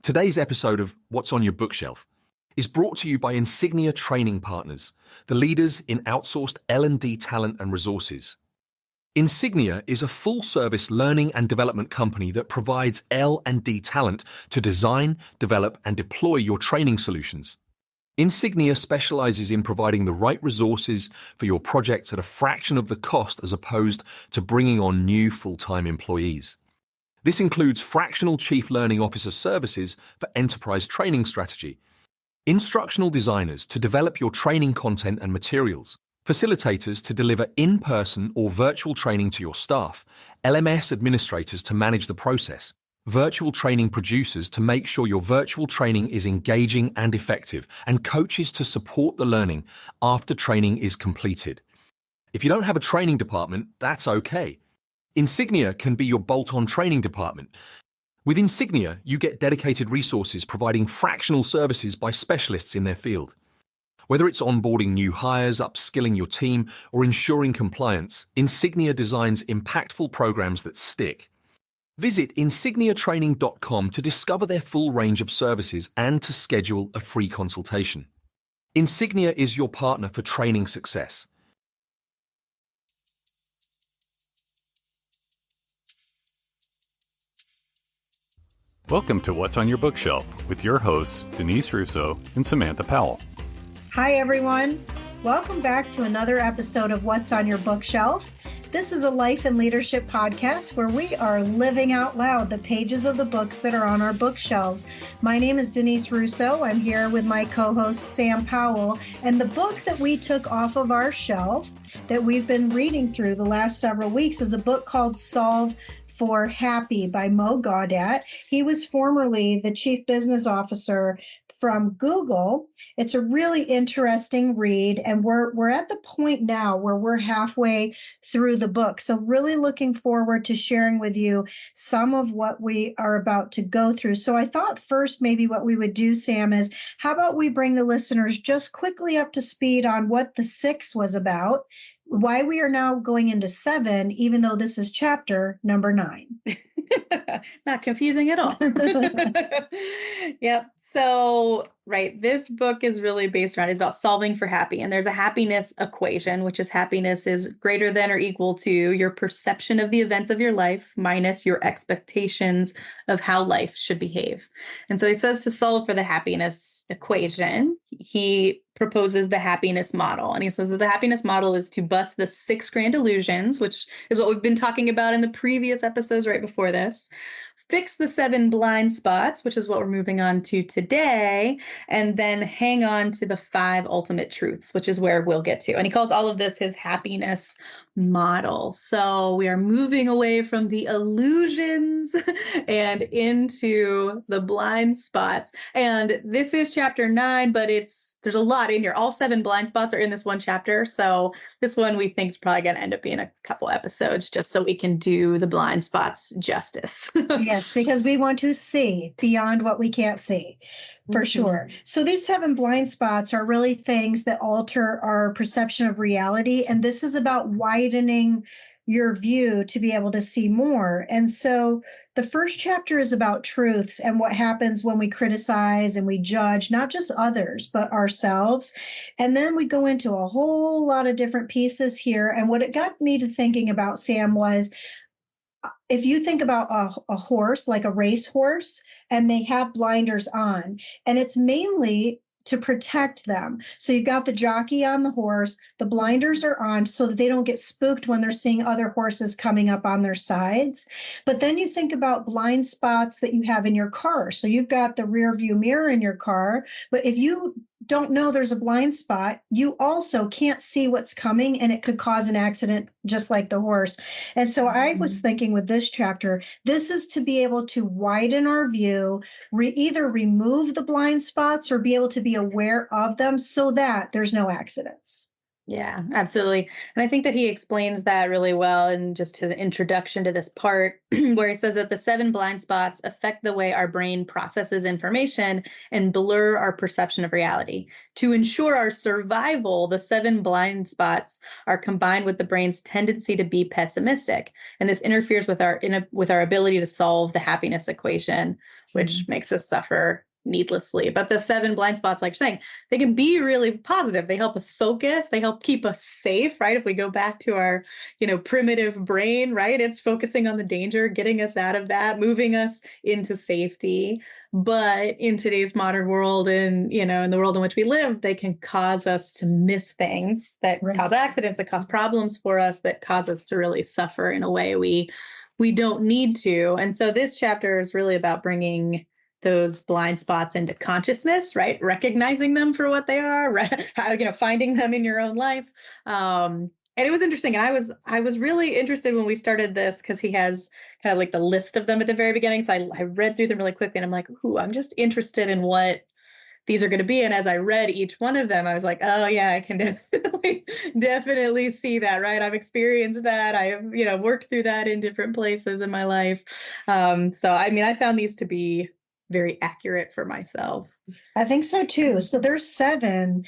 Today's episode of What's on Your Bookshelf is brought to you by Insignia Training Partners, the leaders in outsourced L&D talent and resources. Insignia is a full-service learning and development company that provides L&D talent to design, develop, and deploy your training solutions. Insignia specializes in providing the right resources for your projects at a fraction of the cost as opposed to bringing on new full-time employees. This includes fractional Chief Learning Officer services for enterprise training strategy, instructional designers to develop your training content and materials, facilitators to deliver in-person or virtual training to your staff, LMS administrators to manage the process, virtual training producers to make sure your virtual training is engaging and effective, and coaches to support the learning after training is completed. If you don't have a training department, that's okay. Insignia can be your bolt-on training department. With Insignia, you get dedicated resources providing fractional services by specialists in their field. Whether it's onboarding new hires, upskilling your team, or ensuring compliance, Insignia designs impactful programs that stick. Visit insigniatraining.com to discover their full range of services and to schedule a free consultation. Insignia is your partner for training success. Welcome to What's on Your Bookshelf with your hosts, Denise Russo and Samantha Powell. Hi, everyone. Welcome back to another episode of What's on Your Bookshelf. This is a life and leadership podcast where we are living out loud the pages of the books that are on our bookshelves. My name is Denise Russo. I'm here with my co-host, Sam Powell. And the book that we took off of our shelf that we've been reading through the last several weeks is a book called Solve for Happy by Mo Gawdat. He was formerly the chief business officer from Google. It's a really interesting read, and we're at the point now where we're halfway through the book. So really looking forward to sharing with you some of what we are about to go through. So I thought first maybe what we would do, Sam, is how about we bring the listeners just quickly up to speed on what the 6 was about, why we are now going into 7, even though this is chapter number 9. Not confusing at all. Yep. So, right, this book is really based around, it's about solving for happy. And there's a happiness equation, which is happiness is greater than or equal to your perception of the events of your life minus your expectations of how life should behave. And so he says to solve for the happiness equation, he proposes the happiness model. And he says that the happiness model is to bust the 6 grand illusions, which is what we've been talking about in the previous episodes right before this. Fix the 7 blind spots, which is what we're moving on to today, and then hang on to the 5 ultimate truths, which is where we'll get to. And he calls all of this his happiness model. So we are moving away from the illusions and into the blind spots. And this is chapter 9, but there's a lot in here. All 7 blind spots are in this one chapter. So this one we think is probably going to end up being a couple episodes just so we can do the blind spots justice. Yes, because we want to see beyond what we can't see, for sure. So these 7 blind spots are really things that alter our perception of reality. And this is about widening your view to be able to see more. And so the first chapter is about truths and what happens when we criticize and we judge, not just others, but ourselves. And then we go into a whole lot of different pieces here. And what it got me to thinking about, Sam, was if you think about a horse, like a race horse, and they have blinders on, and it's mainly to protect them. So you've got the jockey on the horse, the blinders are on so that they don't get spooked when they're seeing other horses coming up on their sides. But then you think about blind spots that you have in your car. So you've got the rear view mirror in your car, but if you don't know there's a blind spot, you also can't see what's coming, and it could cause an accident just like the horse. And so I was thinking with this chapter, this is to be able to widen our view, either remove the blind spots or be able to be aware of them so that there's no accidents. Yeah, absolutely. And I think that he explains that really well in just his introduction to this part, where he says that the 7 blind spots affect the way our brain processes information and blur our perception of reality. To ensure our survival, the 7 blind spots are combined with the brain's tendency to be pessimistic. And this interferes with our ability to solve the happiness equation, which makes us suffer needlessly. But the 7 blind spots, like you're saying, they can be really positive. They help us focus. They help keep us safe, right? If we go back to our, primitive brain, right? It's focusing on the danger, getting us out of that, moving us into safety. But in today's modern world and, in the world in which we live, they can cause us to miss things that cause accidents, that cause problems for us, that cause us to really suffer in a way we don't need to. And so this chapter is really about bringing those blind spots into consciousness, right? Recognizing them for what they are, right? Finding them in your own life. And it was interesting. And I was really interested when we started this because he has kind of like the list of them at the very beginning. So I read through them really quickly and I'm like, ooh, I'm just interested in what these are going to be. And as I read each one of them, I was like, oh yeah, I can definitely see that, right? I've experienced that. I have, worked through that in different places in my life. So, I found these to be very accurate for myself. I think so too. So there's 7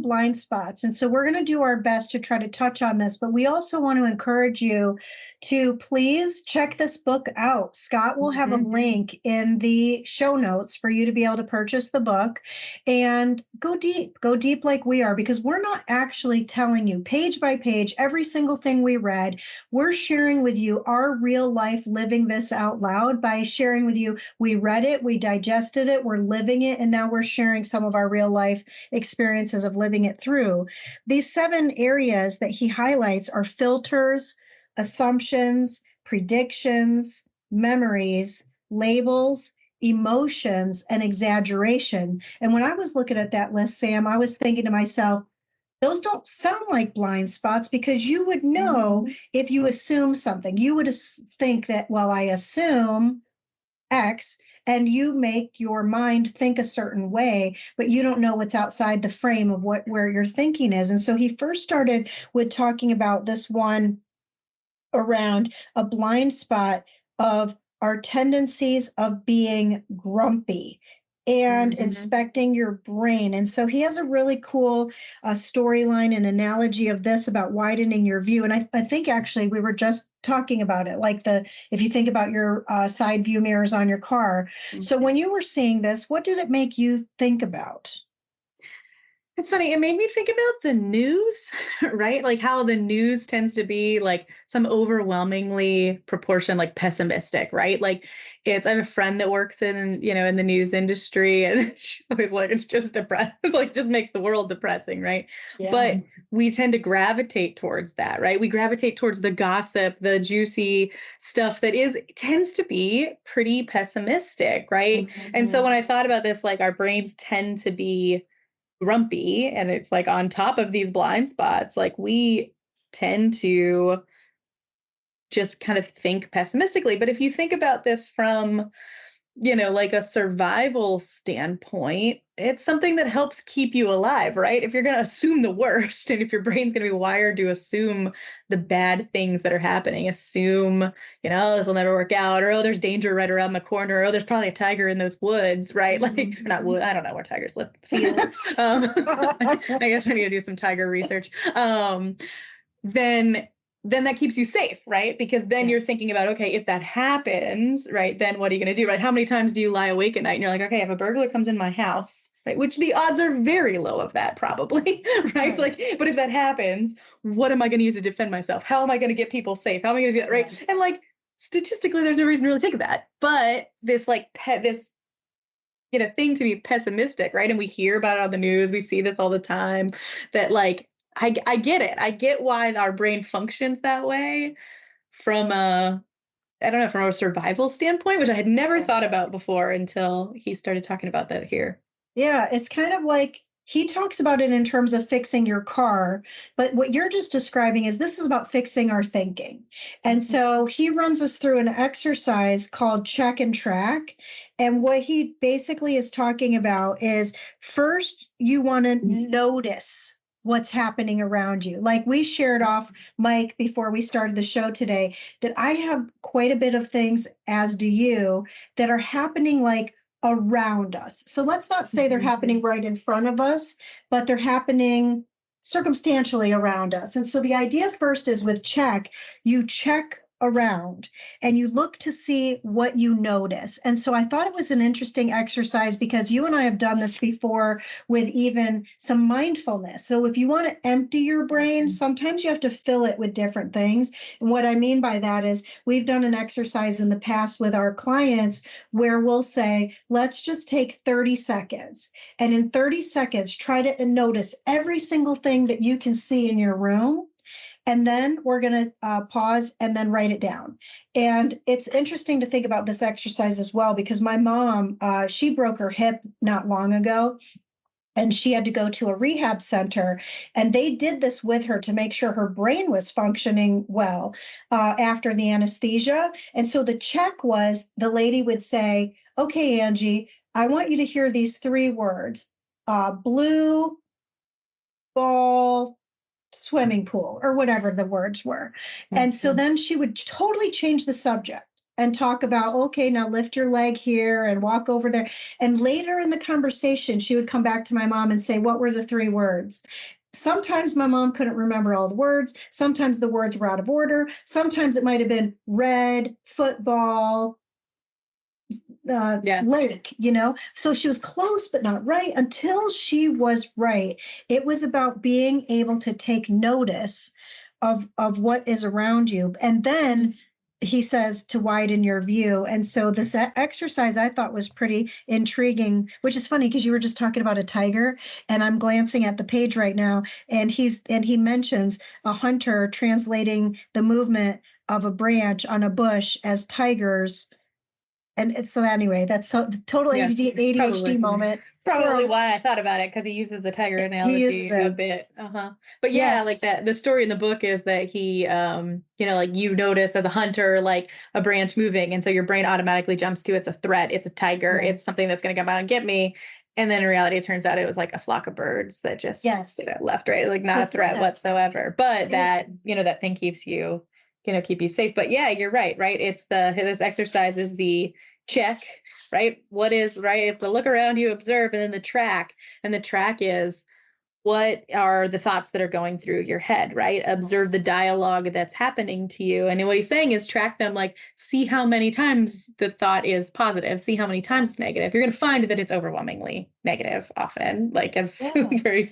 blind spots. And so we're going to do our best to try to touch on this, but we also want to encourage you to please check this book out. Scott will have a link in the show notes for you to be able to purchase the book and go deep like we are, because we're not actually telling you page by page, every single thing we read. We're sharing with you our real life, living this out loud by sharing with you. We read it, we digested it, we're living it, and now we're sharing some of our real life experiences of living it through. These 7 areas that he highlights are filters, assumptions, predictions, memories, labels, emotions, and exaggeration. And when I was looking at that list, Sam, I was thinking to myself, those don't sound like blind spots, because you would know if you assume something. You would think that, well, I assume X, and you make your mind think a certain way, but you don't know what's outside the frame of where your thinking is. And so he first started with talking about this one around a blind spot of our tendencies of being grumpy and inspecting your brain. And so he has a really cool storyline and analogy of this about widening your view. And I think actually we were just talking about it, like if you think about your side view mirrors on your car. So when you were seeing this, what did it make you think about? It's funny. It made me think about the news, right? Like how the news tends to be like some overwhelmingly proportion, like pessimistic, right? Like I have a friend that works in the news industry, and she's always like, it's just depressing. It's like, just makes the world depressing, right? Yeah. But we tend to gravitate towards that, right? We gravitate towards the gossip, the juicy stuff that tends to be pretty pessimistic, right? And so when I thought about this, like our brains tend to be grumpy, and it's like on top of these blind spots, like we tend to just kind of think pessimistically. But if you think about this from, like a survival standpoint, it's something that helps keep you alive, right? If you're going to assume the worst, and if your brain's going to be wired to assume the bad things that are happening, assume, this will never work out, or, oh, there's danger right around the corner, or, oh, there's probably a tiger in those woods, right? Like, not wood, I don't know where tigers live. I guess I need to do some tiger research. Then that keeps you safe, right? Because then you're thinking about, okay, if that happens, right, then what are you going to do, right? How many times do you lie awake at night and you're like, okay, if a burglar comes in my house, right, which the odds are very low of that probably, right? Like, but if that happens, what am I going to use to defend myself? How am I going to get people safe? How am I going to do that, right? Yes. And like, statistically, there's no reason to really think of that. But this like thing to be pessimistic, right? And we hear about it on the news. We see this all the time, that like, I get it. I get why our brain functions that way from a survival standpoint, which I had never thought about before until he started talking about that here. Yeah, it's kind of like he talks about it in terms of fixing your car, but what you're just describing is this is about fixing our thinking. And so he runs us through an exercise called check and track. And what he basically is talking about is, first, you want to notice what's happening around you. Like we shared off, Mike, before we started the show today, that I have quite a bit of things, as do you, that are happening like around us. So let's not say they're happening right in front of us, but they're happening circumstantially around us. And so the idea first is with check, you check around and you look to see what you notice. And so I thought it was an interesting exercise because you and I have done this before with even some mindfulness. So if you want to empty your brain, sometimes you have to fill it with different things. And what I mean by that is we've done an exercise in the past with our clients where we'll say, let's just take 30 seconds. And in 30 seconds, try to notice every single thing that you can see in your room. And then we're going to pause and then write it down. And it's interesting to think about this exercise as well, because my mom, she broke her hip not long ago. And she had to go to a rehab center, and they did this with her to make sure her brain was functioning well after the anesthesia. And so the check was the lady would say, okay, Angie, I want you to hear these 3 words, blue ball, swimming pool, or whatever the words were. And so then she would totally change the subject and talk about, okay, now lift your leg here and walk over there. And later in the conversation, she would come back to my mom and say, what were the 3 words? Sometimes my mom couldn't remember all the words. Sometimes the words were out of order. Sometimes it might have been red, football, lake, so she was close but not right until she was right. It was about being able to take notice of what is around you. And then he says to widen your view. And so this exercise I thought was pretty intriguing, which is funny because you were just talking about a tiger, and I'm glancing at the page right now, and he mentions a hunter translating the movement of a branch on a bush as tigers. And so anyway, that's total ADHD probably. Moment. Probably why I thought about it, because he uses the tiger analogy a bit. But yeah, like that, the story in the book is that he, like you notice as a hunter, like a branch moving. And so your brain automatically jumps to it's a threat. It's a tiger. Yes. It's something that's going to come out and get me. And then in reality, it turns out it was like a flock of birds that just left, right? Like not a threat whatsoever. But that, that thing keeps you, keep you safe. But yeah, you're right. It's this exercise is the check, right? What is right? It's the look around you, observe, and then the track. And the track is what are the thoughts that are going through your head, right? Observe the dialogue that's happening to you. And what he's saying is track them, like see how many times the thought is positive, see how many times negative. You're going to find that it's overwhelmingly negative often, like as very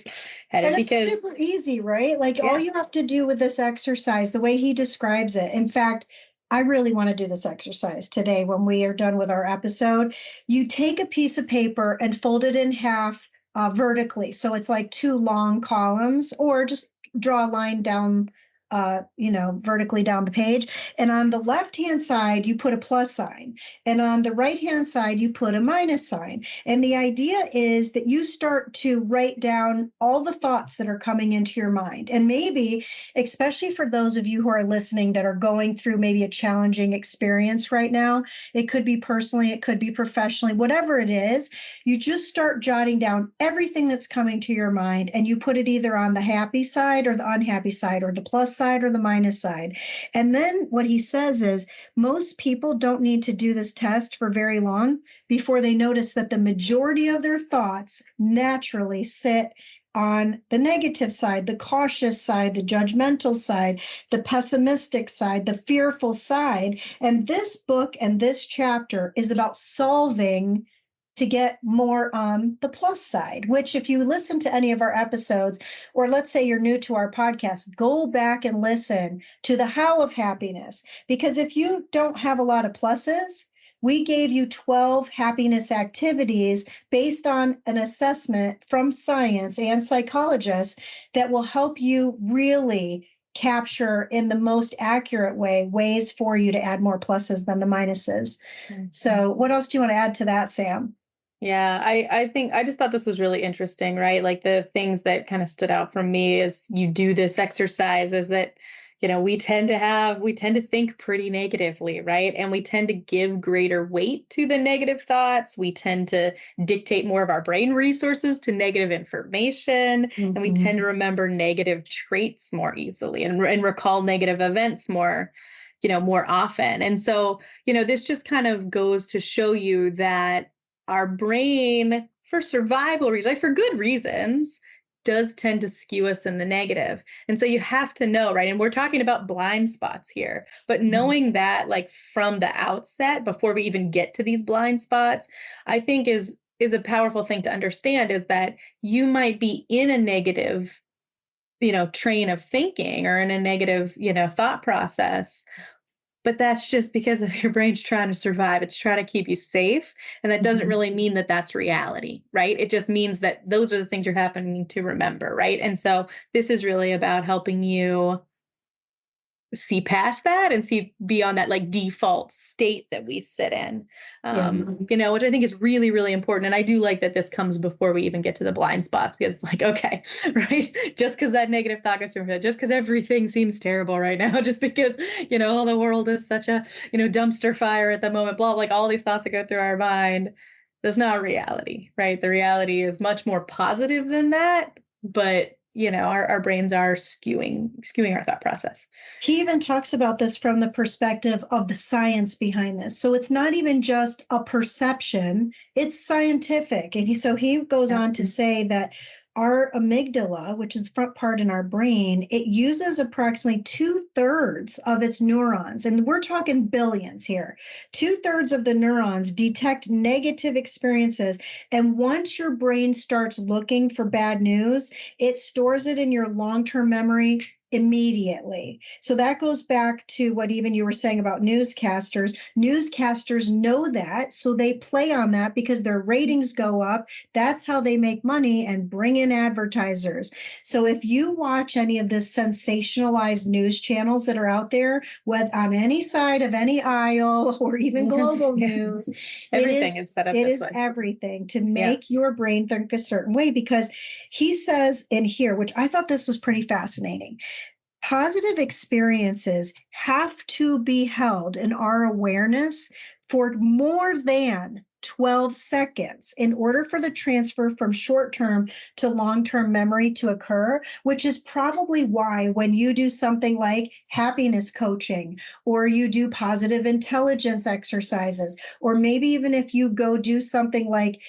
headed. And because it's super easy, right? Like all you have to do with this exercise, the way he describes it. In fact, I really want to do this exercise today when we are done with our episode. You take a piece of paper and fold it in half vertically. So it's like 2 long columns, or just draw a line down, vertically down the page. And on the left-hand side, you put a plus sign. And on the right-hand side, you put a minus sign. And the idea is that you start to write down all the thoughts that are coming into your mind. And maybe, especially for those of you who are listening that are going through maybe a challenging experience right now, it could be personally, it could be professionally, whatever it is, you just start jotting down everything that's coming to your mind, and you put it either on the happy side or the unhappy side, or the plus side or the minus side. And then what he says is most people don't need to do this test for very long before they notice that the majority of their thoughts naturally sit on the negative side, the cautious side, the judgmental side, the pessimistic side, the fearful side. And this book and this chapter is about solving to get more on the plus side, which if you listen to any of our episodes, or let's say you're new to our podcast, go back and listen to the how of happiness. Because if you don't have a lot of pluses, we gave you 12 happiness activities based on an assessment from science and psychologists that will help you really capture in the most accurate ways for you to add more pluses than the minuses. Mm-hmm. So what else do you want to add to that, Sam? Yeah, I think I just thought this was really interesting, right? Like the things that kind of stood out from me as you do this exercise is that, we tend to think pretty negatively, right? And we tend to give greater weight to the negative thoughts. We tend to dictate more of our brain resources to negative information. And we tend to remember negative traits more easily and recall negative events more often. And so, this just kind of goes to show you that our brain, for survival reasons, for good reasons, does tend to skew us in the negative. And so you have to know, right? And we're talking about blind spots here, but knowing that like from the outset, before we even get to these blind spots, I think is a powerful thing to understand, is that you might be in a negative, train of thinking or in a negative, thought process. But that's just because of your brain's trying to survive. It's trying to keep you safe. And that doesn't really mean that that's reality, right? It just means that those are the things you're happening to remember, right? And so this is really about helping you see past that and see beyond that like default state that we sit in, which I think is really, really important. And I do like that this comes before we even get to the blind spots, because it's like, okay, right. Just because that negative thought goes through, just because everything seems terrible right now, just because, the world is such a, dumpster fire at the moment, blah, like all these thoughts that go through our mind, that's not reality, right? The reality is much more positive than that. But our brains are skewing our thought process. He even talks about this from the perspective of the science behind this. So it's not even just a perception, it's scientific. And he goes on to say that our amygdala, which is the front part in our brain, it uses approximately 2/3 of its neurons. And we're talking billions here. 2/3 of the neurons detect negative experiences. And once your brain starts looking for bad news, it stores it in your long-term memory immediately. So that goes back to what even you were saying about newscasters. Newscasters know that, so they play on that because their ratings go up. That's how they make money and bring in advertisers. So if you watch any of this sensationalized news channels that are out there, whether on any side of any aisle or even global news, everything is set up it this is way. Everything to make your brain think a certain way, because he says in here, which I thought this was pretty fascinating, positive experiences have to be held in our awareness for more than 12 seconds in order for the transfer from short-term to long-term memory to occur, which is probably why when you do something like happiness coaching, or you do positive intelligence exercises, or maybe even if you go do something like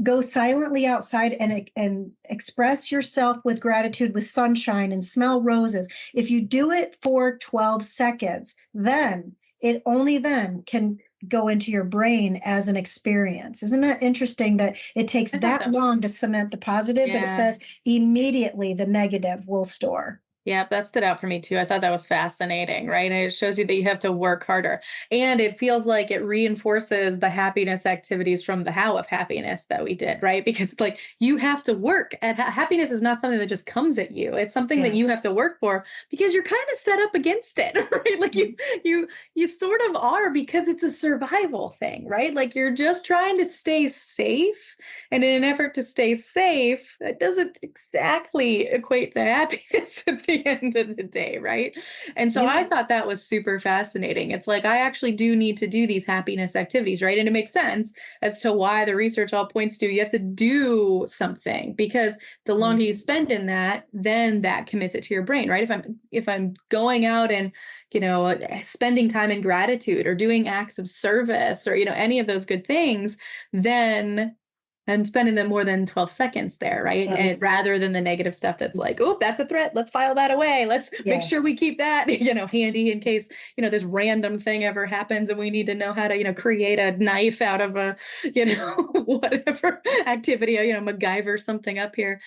go silently outside and express yourself with gratitude with sunshine and smell roses. If you do it for 12 seconds, then it only then can go into your brain as an experience. Isn't that interesting that it takes that long to cement the positive, but it says immediately the negative will store? Yeah, that stood out for me too. I thought that was fascinating, right? And it shows you that you have to work harder. And it feels like it reinforces the happiness activities from the how of happiness that we did, right? Because like you have to work at happiness is not something that just comes at you. It's something that you have to work for because you're kind of set up against it, right? Like you sort of are, because it's a survival thing, right? Like you're just trying to stay safe. And in an effort to stay safe, that doesn't exactly equate to happiness at the end of the day, right? And so I thought that was super fascinating. It's like I actually do need to do these happiness activities, right? And it makes sense as to why the research all points to you have to do something, because the longer you spend in that, then that commits it to your brain, right? If I'm going out and spending time in gratitude or doing acts of service or any of those good things, then I'm spending them more than 12 seconds there, right? And rather than the negative stuff that's like, oh, that's a threat. Let's file that away. Let's make sure we keep that, handy in case, this random thing ever happens and we need to know how to, create a knife out of a, whatever activity, MacGyver something up here.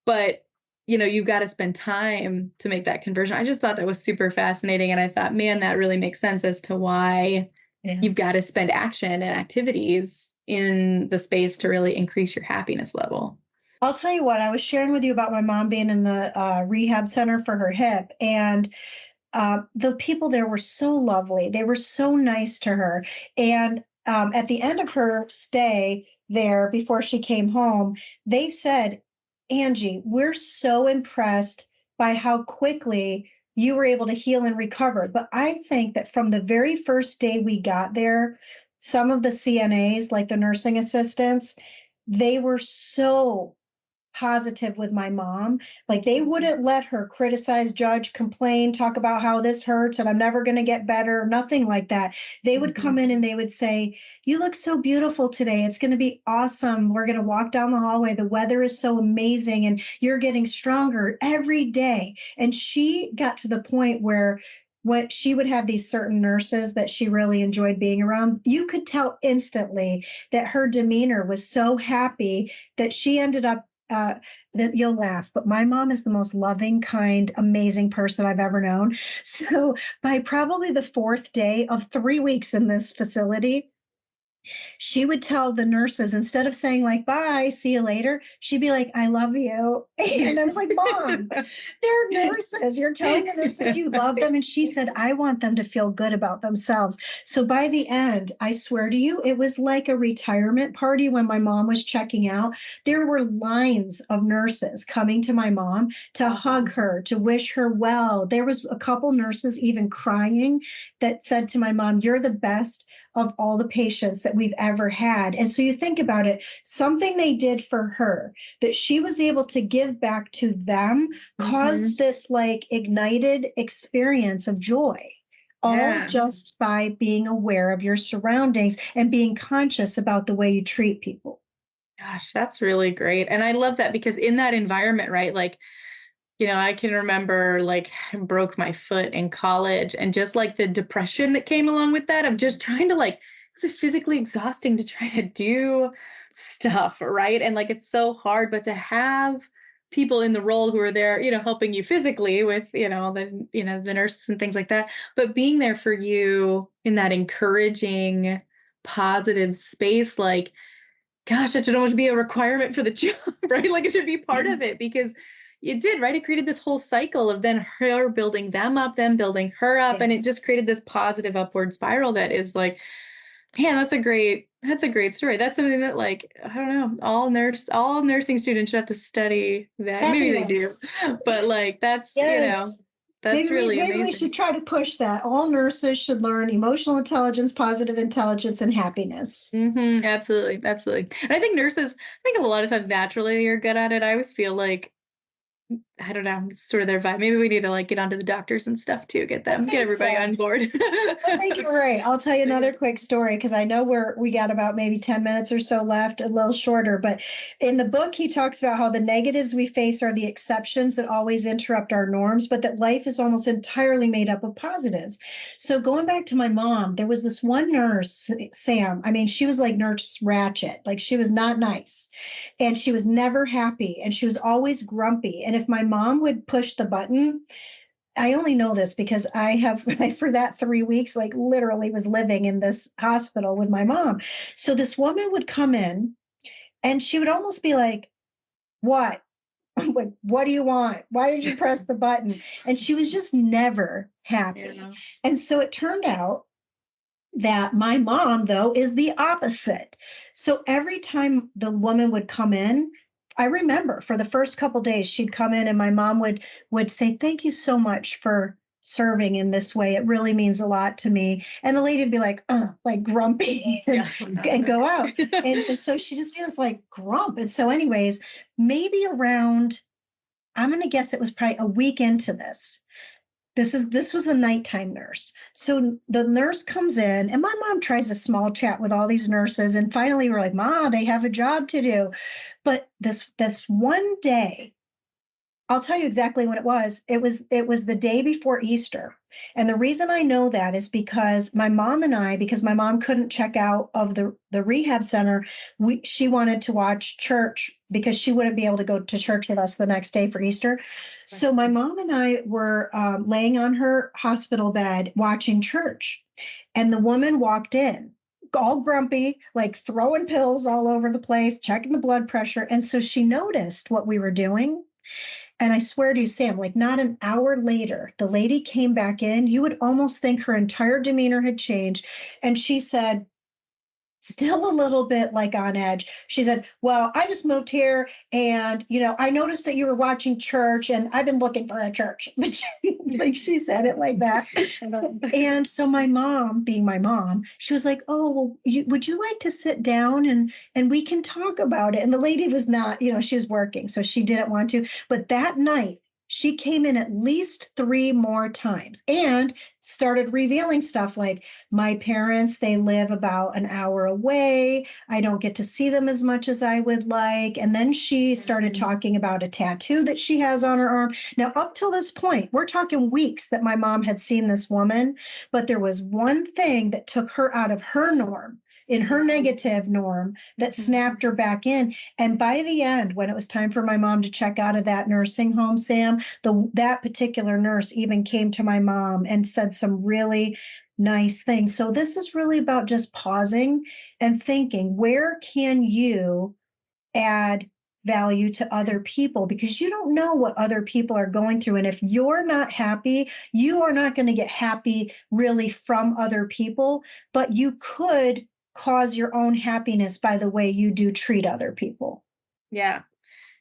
But, you've got to spend time to make that conversion. I just thought that was super fascinating. And I thought, man, that really makes sense as to why you've got to spend action and activities in the space to really increase your happiness level. I'll tell you what, I was sharing with you about my mom being in the rehab center for her hip, and the people there were so lovely. They were so nice to her. And at the end of her stay there, before she came home, they said, Angie, we're so impressed by how quickly you were able to heal and recover. But I think that from the very first day we got there, some of the CNAs, like the nursing assistants, they were so positive with my mom. Like they wouldn't let her criticize, judge, complain, talk about how this hurts and I'm never going to get better, nothing like that. They would come in and they would say, you look so beautiful today. It's going to be awesome. We're going to walk down the hallway. The weather is so amazing and you're getting stronger every day. And she got to the point where when she would have these certain nurses that she really enjoyed being around, you could tell instantly that her demeanor was so happy that she ended up that you'll laugh, but my mom is the most loving, kind, amazing person I've ever known. So by probably the 4th day of 3 weeks in this facility, she would tell the nurses, instead of saying like, bye, see you later, she'd be like, I love you. And I was like, Mom, they're nurses. You're telling the nurses you love them. And she said, I want them to feel good about themselves. So by the end, I swear to you, it was like a retirement party when my mom was checking out. There were lines of nurses coming to my mom to hug her, to wish her well. There was a couple nurses even crying that said to my mom, you're the best of all the patients that we've ever had. And so you think about it, something they did for her that she was able to give back to them caused this like ignited experience of joy, all just by being aware of your surroundings and being conscious about the way you treat people. Gosh, that's really great. And I love that because in that environment, right? Like, I can remember like I broke my foot in college and just like the depression that came along with that of just trying to like, it was physically exhausting to try to do stuff, right? And like, it's so hard, but to have people in the role who are there, helping you physically with, the nurses and things like that, but being there for you in that encouraging, positive space, like, gosh, that should almost be a requirement for the job, right? Like it should be part of it because it did, right? It created this whole cycle of then her building them up, them building her up. Yes. And it just created this positive upward spiral that is like, man, that's a great story. That's something that like, I don't know, all nursing students should have to study that. Maybe they do, but like, that's, that's really amazing. Maybe we should try to push that. All nurses should learn emotional intelligence, positive intelligence, and happiness. Mm-hmm, absolutely. Absolutely. And I think nurses, a lot of times naturally you're good at it. I always feel like, I don't know, it's sort of their vibe. Maybe we need to like get onto the doctors and stuff too, get everybody on board. I think you're right. I'll tell you another quick story because I know we got about maybe 10 minutes or so left, a little shorter. But in the book, he talks about how the negatives we face are the exceptions that always interrupt our norms, but that life is almost entirely made up of positives. So going back to my mom, there was this one nurse, Sam. I mean, she was like Nurse Ratchet. Like she was not nice and she was never happy and she was always grumpy. And if my mom would push the button, I only know this because for that 3 weeks, like literally was living in this hospital with my mom. So this woman would come in and she would almost be like, what? What do you want? Why did you press the button? And she was just never happy. Yeah. And so it turned out that my mom, though, is the opposite. So every time the woman would come in, I remember for the first couple of days, she'd come in and my mom would say, thank you so much for serving in this way. It really means a lot to me. And the lady would be like grumpy and go out. And so she just feels like grump. And so anyways, maybe around, I'm going to guess it was probably a week into this. This was the nighttime nurse. So the nurse comes in and my mom tries a small chat with all these nurses. And finally we're like, Ma, they have a job to do. But this one day, I'll tell you exactly when it was. It was the day before Easter. And the reason I know that is because my mom and I, because my mom couldn't check out of the rehab center, she wanted to watch church because she wouldn't be able to go to church with us the next day for Easter. Right. So my mom and I were laying on her hospital bed watching church. And the woman walked in, all grumpy, like throwing pills all over the place, checking the blood pressure. And so she noticed what we were doing. And I swear to you, Sam, like not an hour later, the lady came back in. You would almost think her entire demeanor had changed. And she said, still a little bit like on edge. She said, well, I just moved here and, I noticed that you were watching church and I've been looking for a church. Like she said it like that. And so my mom, being my mom, she was like, oh, well, would you like to sit down and we can talk about it? And the lady was not, she was working, so she didn't want to. But that night, she came in at least 3 more times and started revealing stuff like, my parents, they live about an hour away. I don't get to see them as much as I would like. And then she started talking about a tattoo that she has on her arm. Now, up till this point, we're talking weeks that my mom had seen this woman, but there was one thing that took her out of her norm, in her negative norm, that snapped her back in. And by the end, when it was time for my mom to check out of that nursing home, Sam, that particular nurse even came to my mom and said some really nice things. So this is really about just pausing and thinking, where can you add value to other people? Because you don't know what other people are going through. And if you're not happy, you are not going to get happy really from other people, but you could cause your own happiness by the way you do treat other people. Yeah.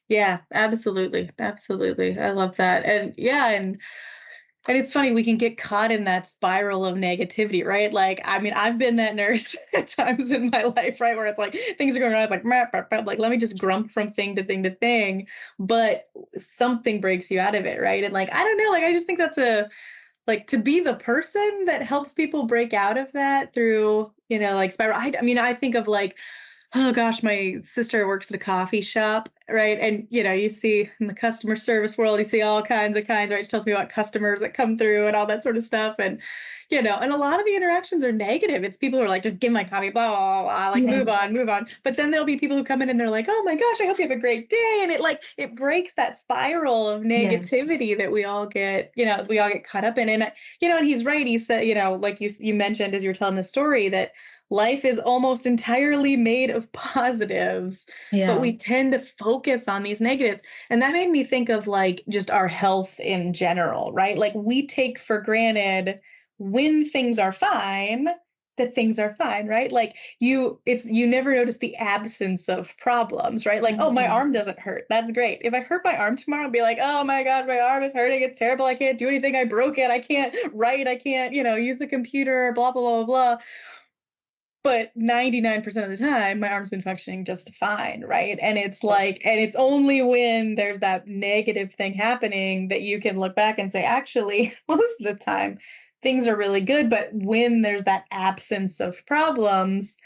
Yeah, absolutely. Absolutely. I love that. And yeah, and it's funny, we can get caught in that spiral of negativity, right? Like, I mean, I've been that nurse at times in my life, right? Where it's like, things are going on, it's like, like, let me just grump from thing to thing to thing, but something breaks you out of it, right? And like, I don't know, like, I just think that's to be the person that helps people break out of that through, like spiral. I mean, I think of like, oh gosh, my sister works at a coffee shop, right? And, you see in the customer service world, you see all kinds, right? She tells me about customers that come through and all that sort of stuff. And, and a lot of the interactions are negative. It's people who are like, just give my coffee, blah, blah, blah, like move on. But then there'll be people who come in and they're like, oh my gosh, I hope you have a great day. And it breaks that spiral of negativity that we all get, caught up in. And, and he's right. He said, like you mentioned, as you were telling the story, that life is almost entirely made of positives, but we tend to focus on these negatives. And that made me think of like just our health in general, right? Like we take for granted when things are fine, that things are fine, right? Like you never notice the absence of problems, right? Like, oh, my arm doesn't hurt. That's great. If I hurt my arm tomorrow, I'll be like, oh my God, my arm is hurting. It's terrible. I can't do anything. I broke it. I can't write. I can't, use the computer, blah, blah, blah, blah. But 99% of the time, my arm's been functioning just fine, right? And it's like, and it's only when there's that negative thing happening that you can look back and say, actually, most of the time, things are really good. But when there's that absence of problems,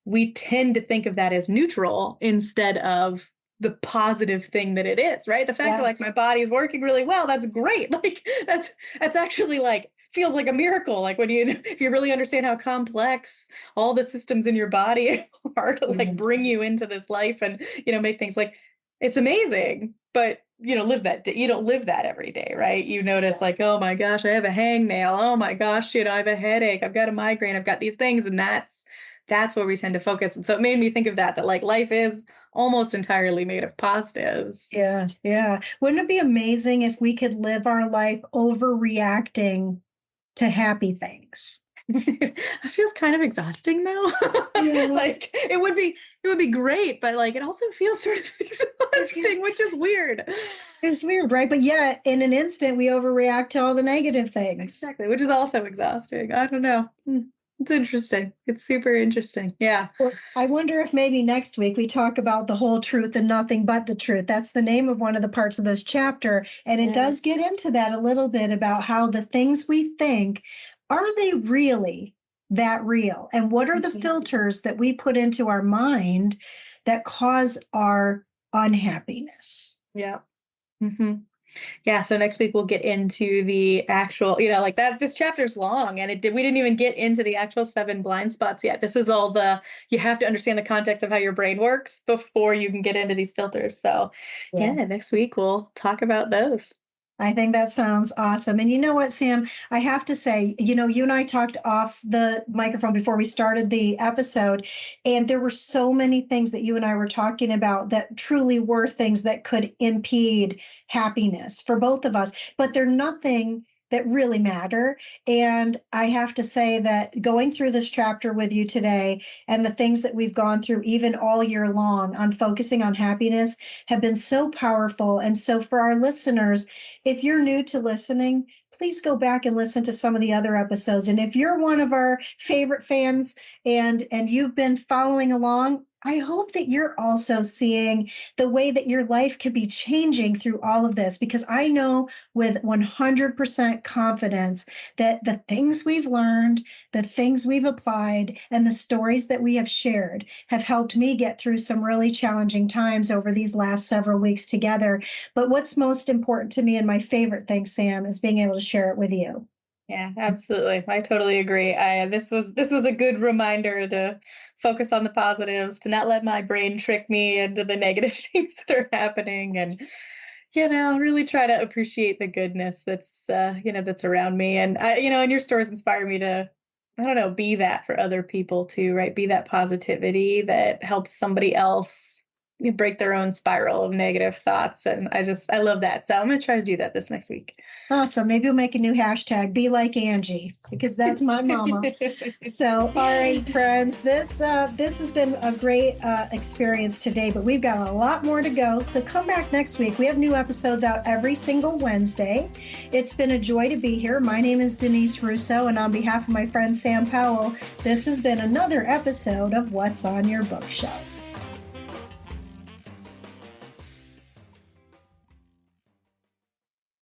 we tend to think of that as neutral instead of the positive thing that it is, right? The fact that like my body's working really well, that's great. Like that's actually like, feels like a miracle. Like if you really understand how complex all the systems in your body are to like bring you into this life and, make things like, it's amazing, but you don't live that every day, right? You notice like, oh my gosh, I have a hangnail. Oh my gosh, I have a headache. I've got a migraine. I've got these things. And that's where we tend to focus. And so it made me think of that like life is almost entirely made of positives. Yeah. Yeah. Wouldn't it be amazing if we could live our life overreacting to happy things? It feels kind of exhausting though. Like it would be great, but like it also feels sort of exhausting, which is weird. It's weird, right? But yeah, in an instant we overreact to all the negative things. Exactly, which is also exhausting. I don't know. It's interesting. It's super interesting. Yeah. Well, I wonder if maybe next week we talk about the whole truth and nothing but the truth. That's the name of one of the parts of this chapter. And it does get into that a little bit about how the things we think, are they really that real? And what are the filters that we put into our mind that cause our unhappiness? Yeah. Mm-hmm. Yeah, so next week we'll get into the actual, like that. This chapter's long, and we didn't even get into the actual 7 blind spots yet. This is all you have to understand the context of how your brain works before you can get into these filters. So yeah, next week we'll talk about those. I think that sounds awesome. And you know what, Sam, I have to say, you and I talked off the microphone before we started the episode, and there were so many things that you and I were talking about that truly were things that could impede happiness for both of us, but they're nothing that really matter. And I have to say that going through this chapter with you today and the things that we've gone through even all year long on focusing on happiness have been so powerful. And so for our listeners, if you're new to listening, please go back and listen to some of the other episodes. And if you're one of our favorite fans and you've been following along, I hope that you're also seeing the way that your life could be changing through all of this, because I know with 100% confidence that the things we've learned, the things we've applied, and the stories that we have shared have helped me get through some really challenging times over these last several weeks together. But what's most important to me, and my favorite thing, Sam, is being able to share it with you. Yeah, absolutely. I totally agree. This was a good reminder to focus on the positives, to not let my brain trick me into the negative things that are happening, and really try to appreciate the goodness that's that's around me. And and your stories inspire me to, I don't know, be that for other people too, right? Be that positivity that helps somebody else break their own spiral of negative thoughts. And I love that. So I'm going to try to do that this next week. Awesome. Maybe we'll make a new hashtag, be like Angie, because that's my mama. So, all right, friends, this has been a great experience today, but we've got a lot more to go. So come back next week. We have new episodes out every single Wednesday. It's been a joy to be here. My name is Denise Russo, and on behalf of my friend Sam Powell, this has been another episode of What's on Your Bookshelf.